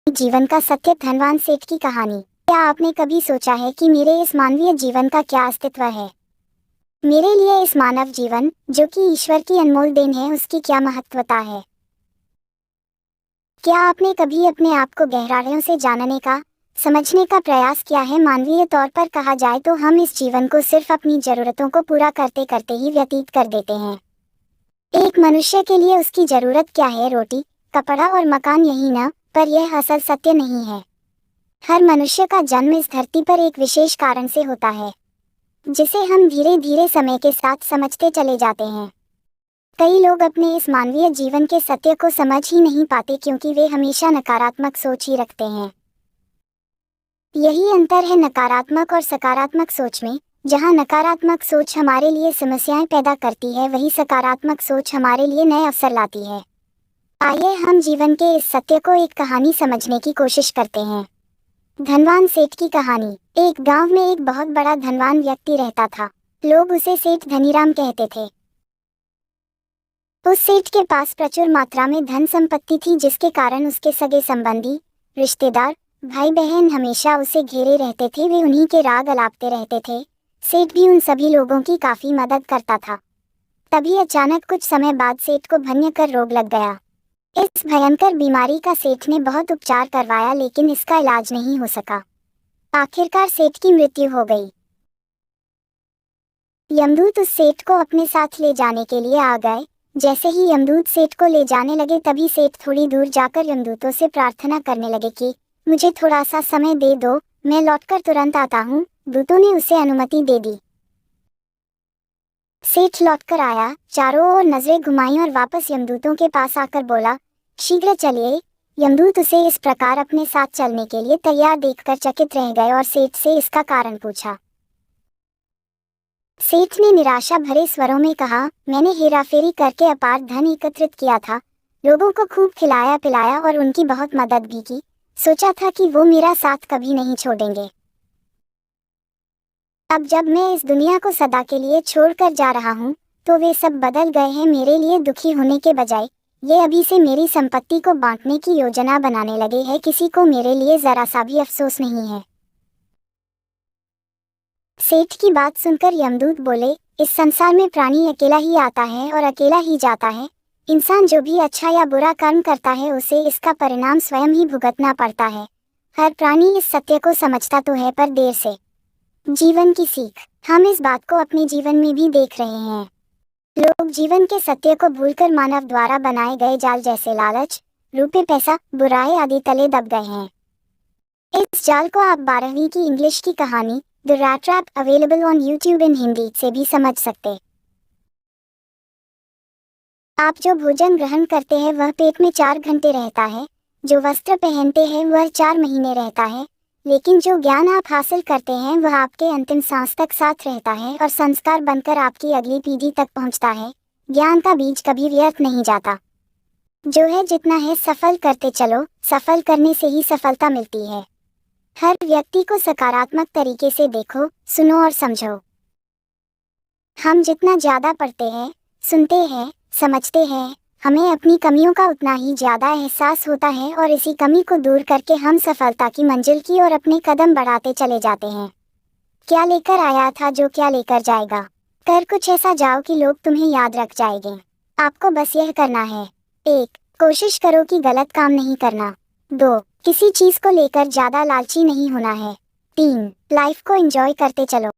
जीवन का सत्य। धनवान सेठ की कहानी। क्या आपने कभी सोचा है कि मेरे इस मानवीय जीवन का क्या अस्तित्व है? मेरे लिए इस मानव जीवन, जो कि ईश्वर की अनमोल देन है, उसकी क्या महत्वता है? क्या आपने कभी अपने आप को गहराइयों से जानने का, समझने का प्रयास किया है? मानवीय तौर पर कहा जाए तो हम इस जीवन को सिर्फ अपनी जरूरतों को पूरा करते करते ही व्यतीत कर देते हैं। एक मनुष्य के लिए उसकी जरूरत क्या है? रोटी, कपड़ा और मकान, यही न? पर यह असल सत्य नहीं है। हर मनुष्य का जन्म इस धरती पर एक विशेष कारण से होता है, जिसे हम धीरे धीरे समय के साथ समझते चले जाते हैं। कई लोग अपने इस मानवीय जीवन के सत्य को समझ ही नहीं पाते, क्योंकि वे हमेशा नकारात्मक सोच ही रखते हैं। यही अंतर है नकारात्मक और सकारात्मक सोच में। जहां नकारात्मक सोच हमारे लिए समस्याएं पैदा करती है, वही सकारात्मक सोच हमारे लिए नए अवसर लाती है। आइए हम जीवन के इस सत्य को एक कहानी समझने की कोशिश करते हैं। धनवान सेठ की कहानी। एक गांव में एक बहुत बड़ा धनवान व्यक्ति रहता था। लोग उसे सेठ धनीराम कहते थे। उस सेठ के पास प्रचुर मात्रा में धन संपत्ति थी, जिसके कारण उसके सगे संबंधी, रिश्तेदार, भाई बहन हमेशा उसे घेरे रहते थे। वे उन्हीं के राग अलापते रहते थे। सेठ भी उन सभी लोगों की काफी मदद करता था। तभी अचानक कुछ समय बाद सेठ को भयंकर रोग लग गया। इस भयंकर बीमारी का सेठ ने बहुत उपचार करवाया, लेकिन इसका इलाज नहीं हो सका। आखिरकार सेठ की मृत्यु हो गई। यमदूत उस सेठ को अपने साथ ले जाने के लिए आ गए। जैसे ही यमदूत सेठ को ले जाने लगे, तभी सेठ थोड़ी दूर जाकर यमदूतों से प्रार्थना करने लगे कि मुझे थोड़ा सा समय दे दो, मैं लौटकर तुरंत आता हूँ। दूतों ने उसे अनुमति दे दी। सेठ लौटकर आया, चारों ओर नजरें घुमाईं और वापस यमदूतों के पास आकर बोला, शीघ्र चलिए। यमदूत उसे इस प्रकार अपने साथ चलने के लिए तैयार देखकर चकित रह गए और सेठ से इसका कारण पूछा। सेठ ने निराशा भरे स्वरों में कहा, मैंने हेराफेरी करके अपार धन एकत्रित किया था, लोगों को खूब खिलाया पिलाया और उनकी बहुत मदद भी की। सोचा था कि वो मेरा साथ कभी नहीं छोड़ेंगे। अब जब मैं इस दुनिया को सदा के लिए छोड़कर जा रहा हूँ, तो वे सब बदल गए हैं। मेरे लिए दुखी होने के बजाय ये अभी से मेरी संपत्ति को बांटने की योजना बनाने लगे हैं। किसी को मेरे लिए जरा सा भी अफसोस नहीं है। सेठ की बात सुनकर यमदूत बोले, इस संसार में प्राणी अकेला ही आता है और अकेला ही जाता है। इंसान जो भी अच्छा या बुरा कर्म करता है, उसे इसका परिणाम स्वयं ही भुगतना पड़ता है। हर प्राणी इस सत्य को समझता तो है, पर देर से। जीवन की सीख। हम इस बात को अपने जीवन में भी देख रहे हैं। लोग जीवन के सत्य को भूलकर मानव द्वारा बनाए गए जाल जैसे लालच, रुपए, पैसा, बुराई आदि तले दब गए हैं। इस जाल को आप 12वीं की इंग्लिश की कहानी the rat trap, available on YouTube in Hindi, से भी समझ सकते। आप जो भोजन ग्रहण करते हैं वह पेट में 4 घंटे रहता है, जो वस्त्र पहनते हैं वह 4 महीने रहता है, लेकिन जो ज्ञान आप हासिल करते हैं वह आपके अंतिम सांस तक साथ रहता है और संस्कार बनकर आपकी अगली पीढ़ी तक पहुंचता है। ज्ञान का बीज कभी व्यर्थ नहीं जाता। जो है जितना है सफल करते चलो, सफल करने से ही सफलता मिलती है। हर व्यक्ति को सकारात्मक तरीके से देखो, सुनो और समझो। हम जितना ज्यादा पढ़ते हैं, सुनते हैं, समझते हैं, हमें अपनी कमियों का उतना ही ज्यादा एहसास होता है और इसी कमी को दूर करके हम सफलता की मंजिल की ओर अपने कदम बढ़ाते चले जाते हैं। क्या लेकर आया था जो क्या लेकर जाएगा। कर कुछ ऐसा जाओ कि लोग तुम्हें याद रख जाएंगे। आपको बस यह करना है। 1. कोशिश करो कि गलत काम नहीं करना। 2. किसी चीज को लेकर ज्यादा लालची नहीं होना है। 3. लाइफ को एंजॉय करते चलो।